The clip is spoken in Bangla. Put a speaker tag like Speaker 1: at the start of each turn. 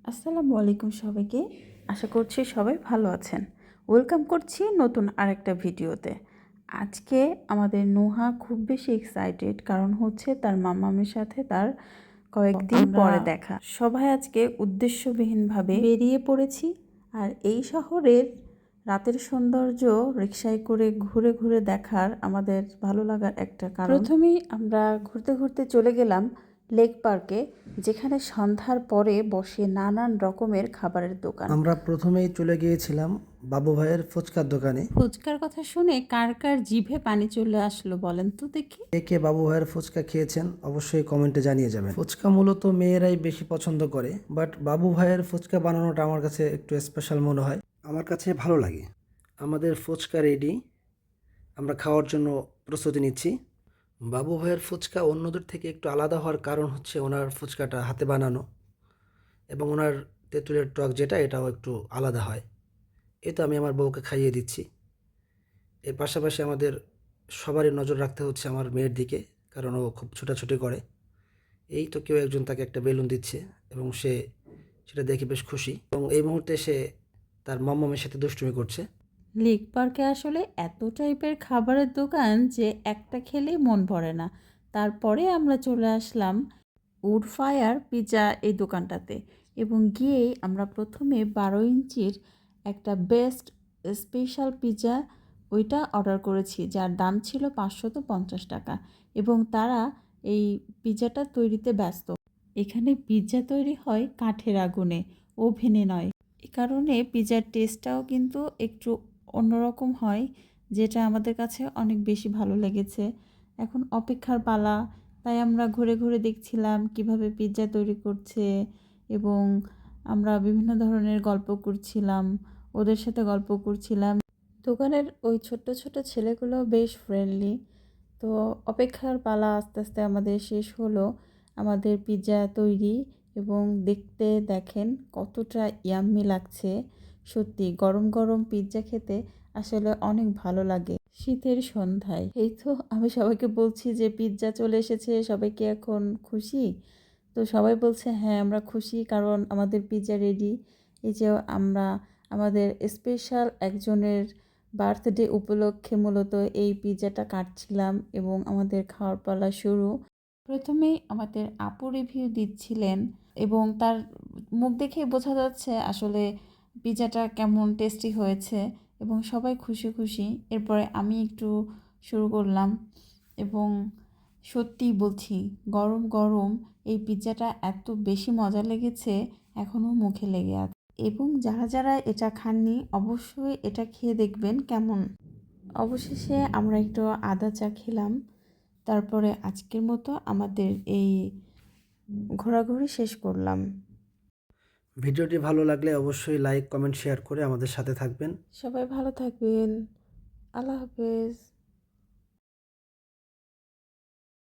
Speaker 1: আসসালামু আলাইকুম সবাইকে। আশা করছি সবাই ভালো আছেন। ওয়েলকাম করছি নতুন আরেকটা ভিডিওতে। আজকে আমাদের নুহা খুব বেশি এক্সাইটেড, কারণ হচ্ছে তার মামামের সাথে তার কয়েকদিন পরে দেখা। সবাই আজকে উদ্দেশ্যবিহীনভাবে বেরিয়ে পড়েছি। আর এই শহরের রাতের সৌন্দর্য রিকশায় করে ঘুরে ঘুরে দেখার আমাদের ভালো লাগার একটা কারণ। প্রথমেই আমরা ঘুরতে ঘুরতে চলে গেলাম লেক পার্কে, যেখানে সন্ধ্যার পরে বসে নানান রকমের খাবারের দোকান।
Speaker 2: আমরা প্রথমেই চলে গিয়েছিলাম বাবু ভাইয়ের ফুচকার দোকানে।
Speaker 1: ফুচকার কথা শুনে কার কার জিভে পানি চলে আসলো বলেন তো দেখি।
Speaker 2: কে কে বাবু ভাইয়ের ফুচকা খেয়েছেন অবশ্যই কমেন্টে জানিয়ে যাবেন। ফুচকা মূলত মেয়েরাই বেশি পছন্দ করে, বাট বাবু ভাইয়ের ফুচকা বানানোটা আমার কাছে একটু স্পেশাল মনে হয়, আমার কাছে ভালো লাগে। আমাদের ফুচকা রেডি, আমরা খাওয়ার জন্য প্রস্তুতি নিচ্ছি। বাবু ভাইয়ের ফুচকা অন্যদের থেকে একটু আলাদা হওয়ার কারণ হচ্ছে ওনার ফুচকাটা হাতে বানানো, এবং ওনার তেঁতুলের টক যেটা এটাও একটু আলাদা হয়। এই তো আমি আমার বউকে খাইয়ে দিচ্ছি। এর পাশাপাশি আমাদের সবারই নজর রাখতে হচ্ছে আমার মেয়ের দিকে, কারণ ও খুব ছোটাছুটি করে। এই তো কেউ একজন তাকে একটা বেলুন দিচ্ছে এবং সে সেটা দেখে বেশ খুশি, এবং এই মুহূর্তে সে তার মম্মমের সাথে দুষ্টুমি করছে।
Speaker 1: লেক পার্কে আসলে এত টাইপের খাবারের দোকান যে একটা খেলেই মন ভরে না। তারপরে আমরা চলে আসলাম উড ফায়ার পিৎজা এই দোকানটাতে, এবং গিয়েই আমরা প্রথমে 12 ইঞ্চির একটা বেস্ট স্পেশাল পিৎজা ওইটা অর্ডার করেছি, যার দাম ছিল 550 টাকা। এবং তারা এই পিৎজাটা তৈরিতে ব্যস্ত। এখানে পিৎজা তৈরি হয় কাঠের আগুনে, ওভেনে নয়। এ কারণে পিৎজার টেস্টটাও কিন্তু একটু অন্যরকম হয়, যেটা আমাদের কাছে অনেক বেশি ভালো লেগেছে। এখন অপেক্ষার পালা, তাই আমরা ঘুরে ঘুরে দেখছিলাম কিভাবে পিৎজা তৈরি করছে, এবং আমরা বিভিন্ন ধরনের গল্প করছিলাম, ওদের সাথে গল্প করছিলাম। দোকানের ওই ছোট্ট ছোট ছেলেগুলো বেশ ফ্রেন্ডলি। তো অপেক্ষার পালা আস্তে আস্তে আমাদের শেষ হলো। আমাদের পিৎজা তৈরি, এবং দেখতে দেখেন কতটা ইয়াম্মি লাগছে। সত্যি গরম গরম পিৎজা খেতে আসলে অনেক ভালো লাগে শীতের সন্ধ্যায়। এই তো আমি সবাইকে বলছি যে পিৎজা চলে এসেছে, সবাইকে এখন খুশি? তো সবাই বলছে হ্যাঁ আমরা খুশি, কারণ আমাদের পিৎজা রেডি। এই যে আমরা আমাদের স্পেশাল একজনের বার্থডে উপলক্ষে মূলত এই পিৎজাটা কাটছিলাম, এবং আমাদের খাওয়ার পালা শুরু। প্রথমেই আমাদের আপু রিভিউ দিচ্ছিলেন, এবং তার মুখ দেখেই বোঝা যাচ্ছে আসলে পিৎজাটা কেমন টেস্টি হয়েছে, এবং সবাই খুশি খুশি। এরপরে আমি একটু শুরু করলাম, এবং সত্যিই বলছি গরম গরম এই পিৎজাটা এত বেশি মজা লেগেছে, এখনও মুখে লেগে আছে। এবং যারা যারা এটা খাননি অবশ্যই এটা খেয়ে দেখবেন কেমন। অবশেষে আমরা একটু আদা চা খেলাম। তারপরে আজকের মতো আমাদের এই ঘোরাঘুরি শেষ করলাম।
Speaker 2: ভিডিওটি ভালো লাগলে অবশ্যই লাইক, কমেন্ট, শেয়ার করে আমাদের সাথে থাকবেন।
Speaker 1: সবাই ভালো থাকবেন। আল্লাহ হাফেজ।